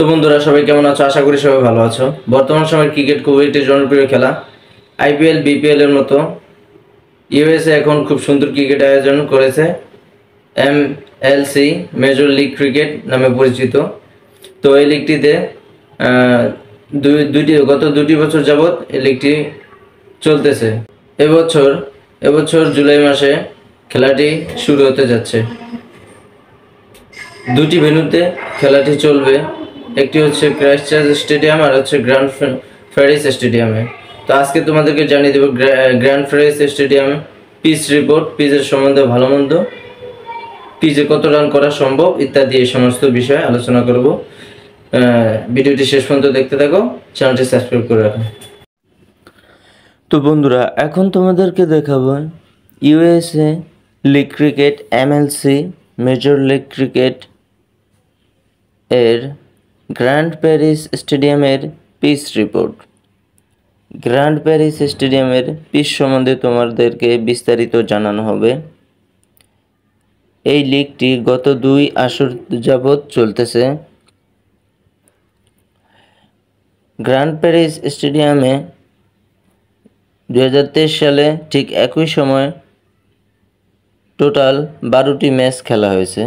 তো বন্ধুরা সবাই কেমন আছো? আশা করি সবাই ভালো আছো। বর্তমান সময়ের ক্রিকেট খুবই একটি জনপ্রিয় খেলা। আইপিএল, বিপিএল এর মতো ইউএসএ এখন খুব সুন্দর ক্রিকেট আয়োজন করেছে। এমএলসি, মেজর লিগ ক্রিকেট নামে পরিচিত। তো এই লিগটিতে গত দুটি বছর যাবৎ এই লিগটি চলতেছে। এবছর জুলাই মাসে খেলাটি শুরু হতে যাচ্ছে। দুটি ভেন্যুতে খেলাটি চলবে, একটি হচ্ছে ক্রাইস্টচার্চ স্টেডিয়াম আর হচ্ছে গ্র্যান্ড ফেরিস স্টেডিয়ামে। তো আজকে তোমাদেরকে জানিয়ে দেবো Grand Prairie Stadium pitch report, পিচের সম্বন্ধে ভালো মন্দ, পিচে কত রান করা সম্ভব ইত্যাদি এই সমস্ত বিষয়ে আলোচনা করব। ভিডিওটি শেষ পর্যন্ত দেখতে থাকো, চ্যানেলটি সাবস্ক্রাইব করে রাখো। তো বন্ধুরা, এখন তোমাদেরকে দেখাবো USA league cricket, MLC major league cricket এর গ্র্যান্ড প্যারিস স্টেডিয়ামের পিচ রিপোর্ট। গ্র্যান্ড প্যারিস স্টেডিয়ামের পিচ সম্বন্ধে তোমাদেরকে বিস্তারিত জানানো হবে। এই লিগটি গত 2 আসর যাবৎ চলতেছে। গ্র্যান্ড প্যারিস স্টেডিয়ামে 2023 সালে ঠিক একই সময় টোটাল 12টি ম্যাচ খেলা হয়েছে।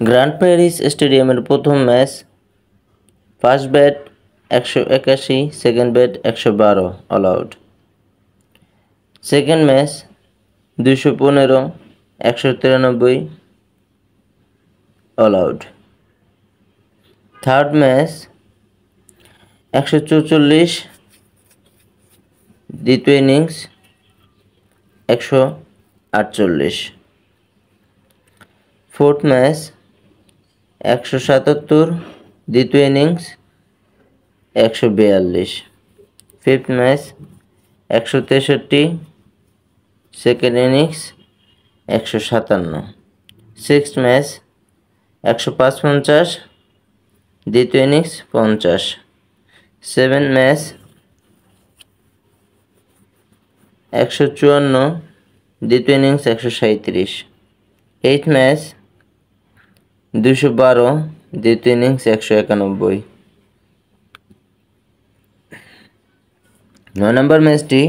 গ্র্যান্ড প্যারিস স্টেডিয়ামের প্রথম match first bat 181, second bat 112 all out. Second match 215, 193 all out. Third match 144, দ্বিতীয় ইনিংস 148। ফোর্থ ম্যাচ 177, দ্বিতীয় innings 142। Fifth match 163, second innings 157। Sixth match 155, দ্বিতীয় ইনিংস 50। সেভেন্থ ম্যাচ 154, দ্বিতীয় ইনিংস 137। এইথ ম্যাচ 212, দ্বিতীয় innings 191। 9 নম্বর ম্যাচটি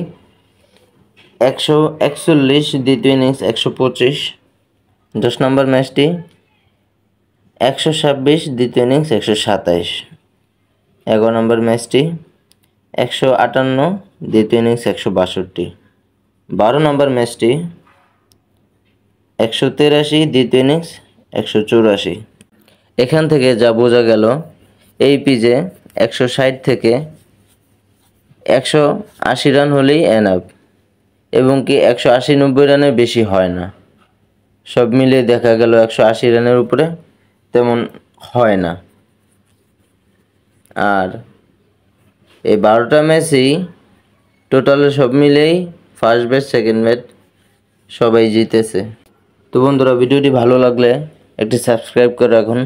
141, দ্বিতীয় innings 125। 10 নম্বর ম্যাচটি 126, দ্বিতীয় innings 127। 11 নম্বর ম্যাচটি 158, দ্বিতীয় ইনিংস 162। 12 নম্বর ম্যাচটি 183, দ্বিতীয় ইনিংস 184। এখান থেকে যা বোঝা গেল, এই পিচে 160 থেকে 180 রান হলেই এনাফ, এবং কি 180-90 রানের বেশি হয় না। সব মিলিয়ে দেখা গেল 180 রানের উপরে তেমন হয় না। আর এই 12টা ম্যাচেই টোটালে সব মিলেই ফার্স্ট ব্যাট, সেকেন্ড ব্যাট সবাই জিতেছে। তো বন্ধুরা, ভিডিওটি ভালো লাগলে একটি সাবস্ক্রাইব করে রাখুন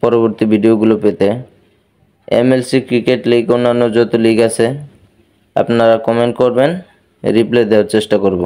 পরবর্তী ভিডিওগুলো পেতে। এমএলসি ক্রিকেট লিগ, অন্যান্য যত লিগ আছে আপনারা কমেন্ট করবেন, রিপ্লাই দেওয়ার চেষ্টা করব।